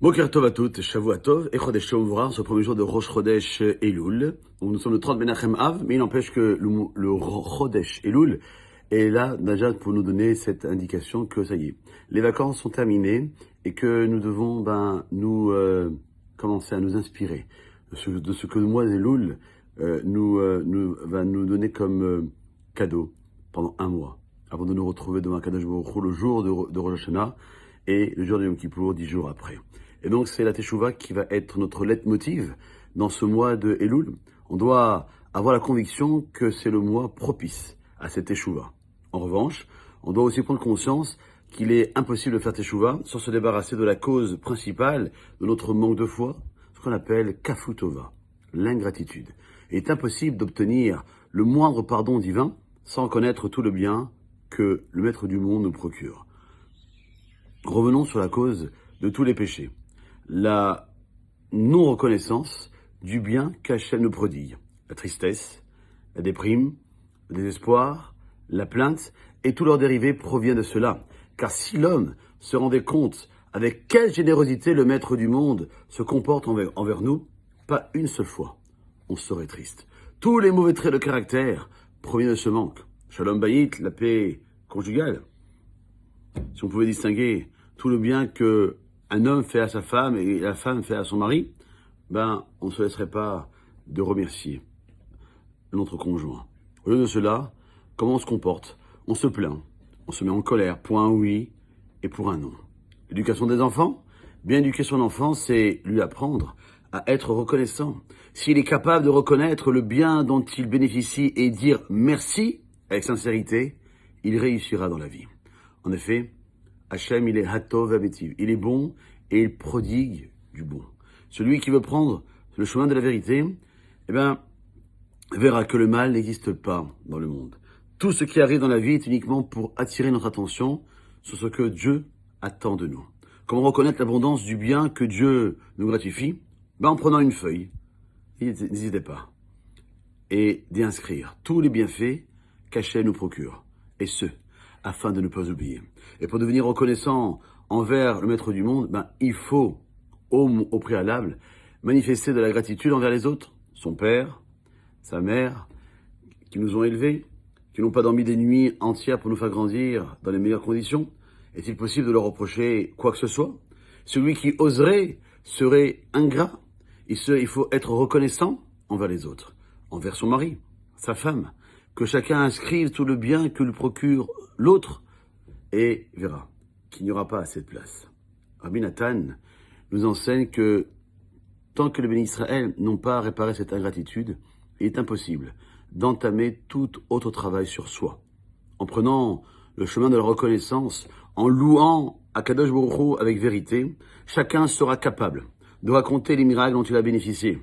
Boker Tov à toutes, Shavua Tov, et Chodesh Shavua, ce premier jour de Rosh Chodesh Elul. Donc nous sommes le 30 Menachem Av, mais il n'empêche que le Chodesh Elul est là déjà pour nous donner cette indication que ça y est, les vacances sont terminées et que nous devons nous commencer à nous inspirer de ce que le mois Elul va nous donner comme cadeau pendant un mois, avant de nous retrouver devant Kadosh Baruch Hu le jour de Rosh Hashanah et le jour de Yom Kippour 10 jours après. Et donc, c'est la Teshuvah qui va être notre leitmotiv dans ce mois de Elul. On doit avoir la conviction que c'est le mois propice à cette Teshuvah. En revanche, on doit aussi prendre conscience qu'il est impossible de faire Teshuvah sans se débarrasser de la cause principale de notre manque de foi, ce qu'on appelle Kafutova, l'ingratitude. Il est impossible d'obtenir le moindre pardon divin sans connaître tout le bien que le Maître du monde nous procure. Revenons sur la cause de tous les péchés. La non-reconnaissance du bien qu'Hachem nous prodigue. La tristesse, la déprime, le désespoir, la plainte et tous leurs dérivés proviennent de cela. Car si l'homme se rendait compte avec quelle générosité le Maître du monde se comporte envers nous, pas une seule fois, on serait triste. Tous les mauvais traits de caractère proviennent de ce manque. Shalom Bayit, la paix conjugale. Si on pouvait distinguer tout le bien que un homme fait à sa femme et la femme fait à son mari, on ne se laisserait pas de remercier notre conjoint. Au lieu de cela, comment on se comporte? On se plaint, on se met en colère pour un oui et pour un non. L'éducation des enfants? Bien éduquer son enfant, c'est lui apprendre à être reconnaissant. S'il est capable de reconnaître le bien dont il bénéficie et dire merci avec sincérité, il réussira dans la vie. En effet, Hachem, il est Hatov Abetiv. Il est bon et il prodigue du bon. Celui qui veut prendre le chemin de la vérité, verra que le mal n'existe pas dans le monde. Tout ce qui arrive dans la vie est uniquement pour attirer notre attention sur ce que Dieu attend de nous. Comment reconnaître l'abondance du bien que Dieu nous gratifie? En prenant une feuille, n'hésitez pas, et d'y inscrire tous les bienfaits qu'Hachem nous procure, et ce, afin de ne pas oublier. Et pour devenir reconnaissant envers le Maître du monde, il faut, au préalable, manifester de la gratitude envers les autres, son père, sa mère, qui nous ont élevés, qui n'ont pas dormi des nuits entières pour nous faire grandir dans les meilleures conditions. Est-il possible de leur reprocher quoi que ce soit? Celui qui oserait serait ingrat. Il faut être reconnaissant envers les autres, envers son mari, sa femme, que chacun inscrive tout le bien que lui procure l'autre et verra qu'il n'y aura pas assez de place. Rabbi Nathan nous enseigne que tant que les bénis Israël n'ont pas réparé cette ingratitude, il est impossible d'entamer tout autre travail sur soi. En prenant le chemin de la reconnaissance, en louant Akadosh Baruch Hu avec vérité, chacun sera capable de raconter les miracles dont il a bénéficié,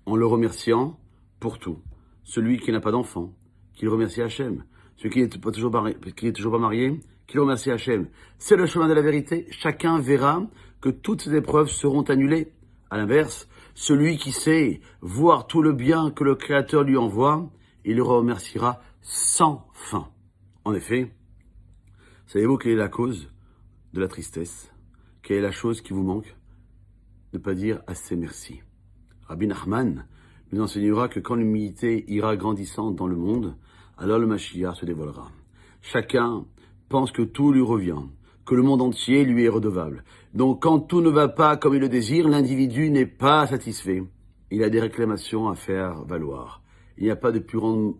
en le remerciant pour tout. Celui qui n'a pas d'enfant, qu'il remercie Hachem. Celui qui n'est toujours pas marié, qu'il remercie Hachem. C'est le chemin de la vérité. Chacun verra que toutes ces épreuves seront annulées. À l'inverse, celui qui sait voir tout le bien que le Créateur lui envoie, il le remerciera sans fin. En effet, savez-vous quelle est la cause de la tristesse? Quelle est la chose qui vous manque? Ne pas dire assez merci. Rabbi Nachman nous enseignera que quand l'humilité ira grandissante dans le monde, alors le Mashiach se dévoilera. Chacun pense que tout lui revient, que le monde entier lui est redevable. Donc quand tout ne va pas comme il le désire, l'individu n'est pas satisfait. Il a des réclamations à faire valoir. Il n'y a pas de plus grande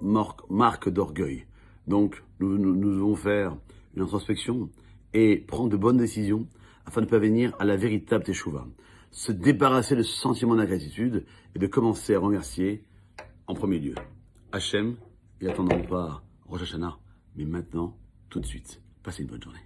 marque d'orgueil. Donc nous devons faire une introspection et prendre de bonnes décisions afin de parvenir à la véritable Teshuvah. Se débarrasser de ce sentiment d'ingratitude et de commencer à remercier en premier lieu Hachem. Il n'attendra pas Rosh Hashanah, mais maintenant, tout de suite. Passez une bonne journée.